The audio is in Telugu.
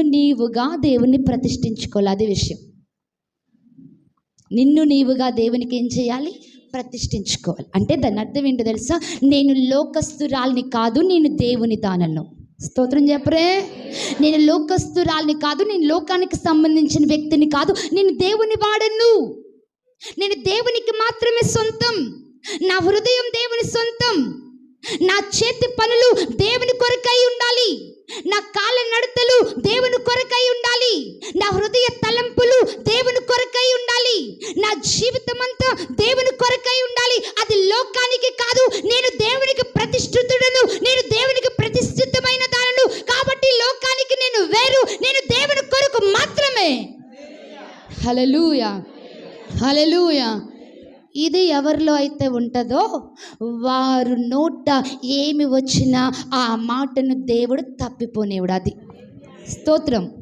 నిన్ను నీవుగా దేవుని ప్రతిష్ఠించుకోవాలి. అది విషయం. నిన్ను నీవుగా దేవునికి ఏం చేయాలి? ప్రతిష్ఠించుకోవాలి. అంటే దాని అర్థం ఏంటో తెలుసా? నేను లోకస్తురాల్ని కాదు, నేను దేవుని దానను. స్తోత్రం చెప్పరే. నేను లోకస్తురాల్ని కాదు, నేను లోకానికి సంబంధించిన వ్యక్తిని కాదు, నేను దేవుని వాడను. నేను దేవునికి మాత్రమే సొంతం. నా హృదయం దేవుని సొంతం. నా చేతి పనులు దేవుని కొరకై ఉండాలి. నా కాళ్ళ నడతలు దేవుని కొరకై ఉండాలి. నా హృదయ తలంపులు దేవుని కొరకై ఉండాలి. నా జీవితం అంతా దేవుని కొరకై ఉండాలి. అది లోకానికి కాదు. నేను దేవునికి ప్రతిష్ఠితుడను, నేను దేవునికి ప్రతిష్ఠితమైన దానను. కాబట్టి లోకానికి నేను వేరు, నేను దేవుని కొరకు మాత్రమే. హల్లెలూయా, హల్లెలూయా. ఇది ఎవరిలో అయితే ఉంటుందో వారు నోట ఏమి వచ్చినా ఆ మాటను దేవుడు తప్పిపోనేవాడు. అది స్తోత్రం.